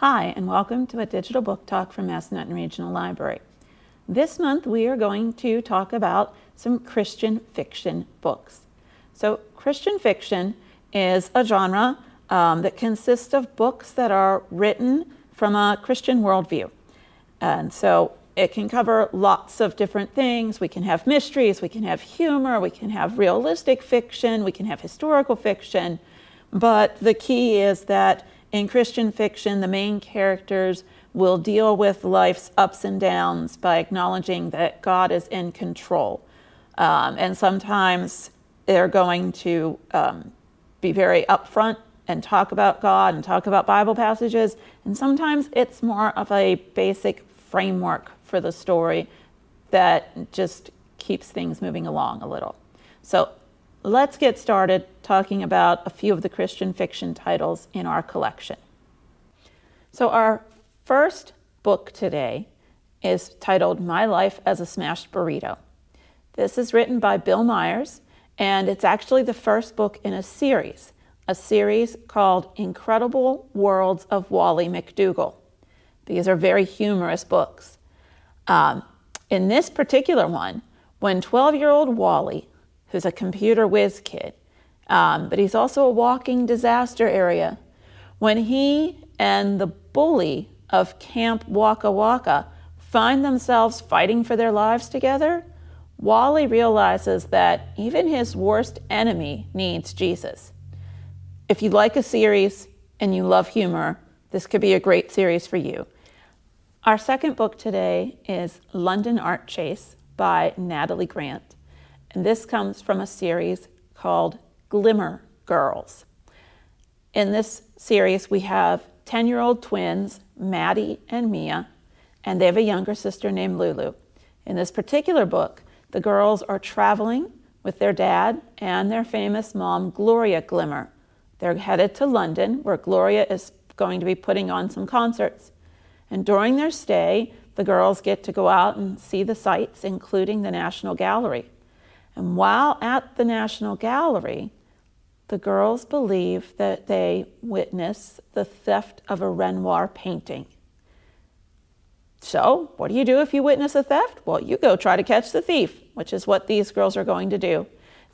Hi, and welcome to a digital book talk from Massanutten Regional Library. This month we are going to talk about some Christian fiction books. So Christian fiction is a genre that consists of books that are written from a Christian worldview. And so it can cover lots of different things. We can have mysteries, we can have humor, we can have realistic fiction, we can have historical fiction. But the key is that in Christian fiction, the main characters will deal with life's ups and downs by acknowledging that God is in control. And sometimes they're going to be very upfront and talk about God and talk about Bible passages. And sometimes it's more of a basic framework for the story that just keeps things moving along a little. So let's get started talking about a few of the Christian fiction titles in our collection. So our first book today is titled My Life as a Smashed Burrito. This is written by Bill Myers, and it's actually the first book in a series called Incredible Worlds of Wally McDougall. These are very humorous books. In this particular one, when 12-year-old Wally, who's a computer whiz kid, but he's also a walking disaster area, when he and the bully of Camp Waka Waka find themselves fighting for their lives together, Wally realizes that even his worst enemy needs Jesus. If you like a series and you love humor, this could be a great series for you. Our second book today is London Art Chase by Natalie Grant. And this comes from a series called Glimmer Girls. In this series, we have 10-year-old twins, Maddie and Mia, and they have a younger sister named Lulu. In this particular book, the girls are traveling with their dad and their famous mom, Gloria Glimmer. They're headed to London, where Gloria is going to be putting on some concerts. And during their stay, the girls get to go out and see the sights, including the National Gallery. And while at the National Gallery, the girls believe that they witness the theft of a Renoir painting. So, what do you do if you witness a theft? Well, you go try to catch the thief, which is what these girls are going to do.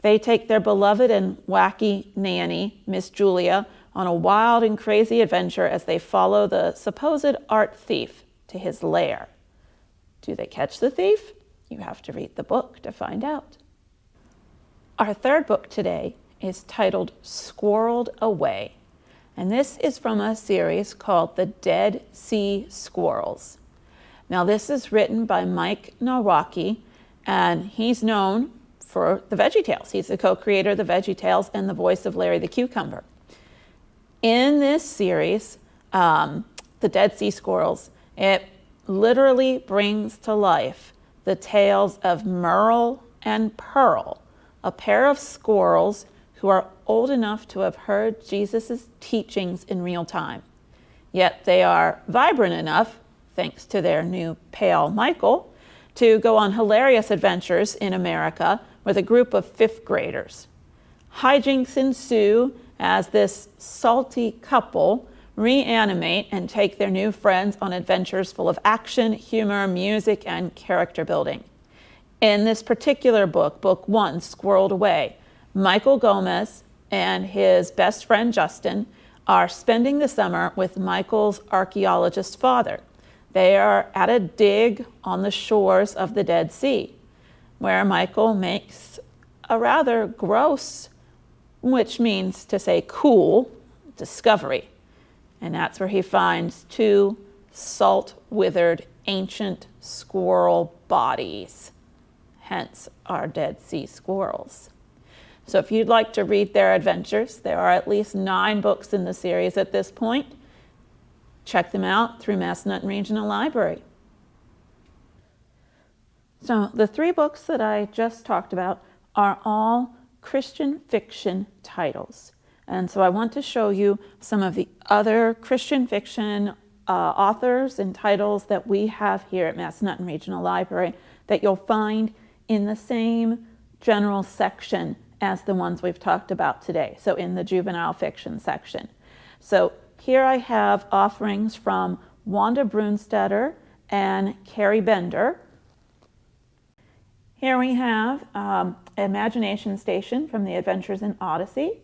They take their beloved and wacky nanny, Miss Julia, on a wild and crazy adventure as they follow the supposed art thief to his lair. Do they catch the thief? You have to read the book to find out. Our third book today is titled Squirreled Away, and this is from a series called The Dead Sea Squirrels. Now, this is written by Mike Nawrocki, and he's known for the VeggieTales. He's the co-creator of the VeggieTales and the voice of Larry the Cucumber. In this series, The Dead Sea Squirrels, it literally brings to life the tales of Merle and Pearl, a pair of squirrels who are old enough to have heard Jesus' teachings in real time. Yet they are vibrant enough, thanks to their new pal Michael, to go on hilarious adventures in America with a group of fifth graders. Hijinks ensue as this salty couple reanimate and take their new friends on adventures full of action, humor, music, and character building. In this particular book, Book 1, Squirreled Away, Michael Gomez and his best friend Justin are spending the summer with Michael's archaeologist father. They are at a dig on the shores of the Dead Sea, where Michael makes a rather gross, which means to say cool, discovery. And that's where he finds two salt-withered ancient squirrel bodies, hence our Dead Sea Squirrels. So if you'd like to read their adventures, there are at least 9 books in the series at this point. Check them out through Massanutten Regional Library. So the 3 books that I just talked about are all Christian fiction titles. And so I want to show you some of the other Christian fiction authors and titles that we have here at Massanutten Regional Library that you'll find in the same general section as the ones we've talked about today, so in the juvenile fiction section. So here I have offerings from Wanda Brunstetter and Carrie Bender. Here we have Imagination Station from the Adventures in Odyssey.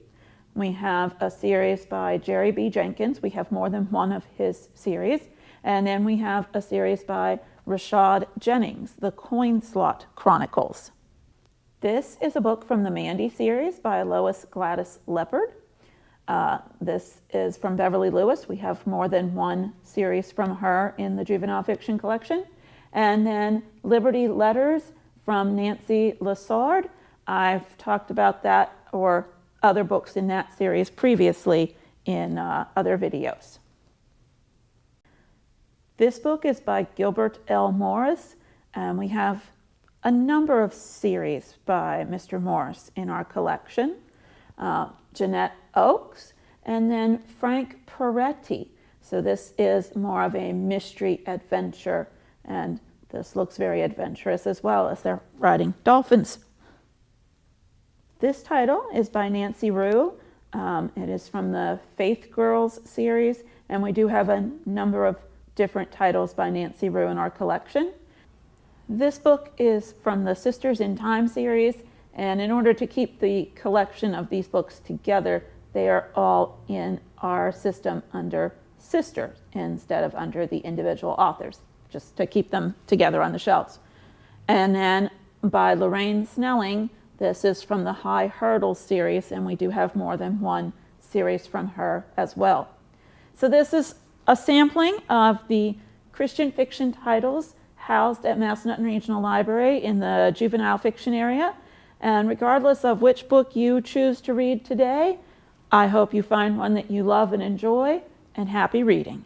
We have a series by Jerry B. Jenkins. We have more than one of his series. And then we have a series by Rashad Jennings, The Coin Slot Chronicles. This is a book from the Mandy series by Lois Gladys Leopard. This is from Beverly Lewis. We have more than one series from her in the juvenile fiction collection. And then Liberty Letters from Nancy Lassard. I've talked about that or other books in that series previously in other videos. This book is by Gilbert L. Morris, and we have a number of series by Mr. Morris in our collection. Jeanette Oakes, and then Frank Peretti. So this is more of a mystery adventure, and this looks very adventurous as well as they're riding dolphins. This title is by Nancy Rue. It is from the Faith Girls series, and we do have a number of different titles by Nancy Rue in our collection. This book is from the Sisters in Time series, and in order to keep the collection of these books together, they are all in our system under Sisters instead of under the individual authors, just to keep them together on the shelves. And then by Lorraine Snelling, this is from the High Hurdles series, and we do have more than one series from her as well. So this is a sampling of the Christian fiction titles housed at Massanutten Regional Library in the juvenile fiction area. And regardless of which book you choose to read today, I hope you find one that you love and enjoy, and happy reading.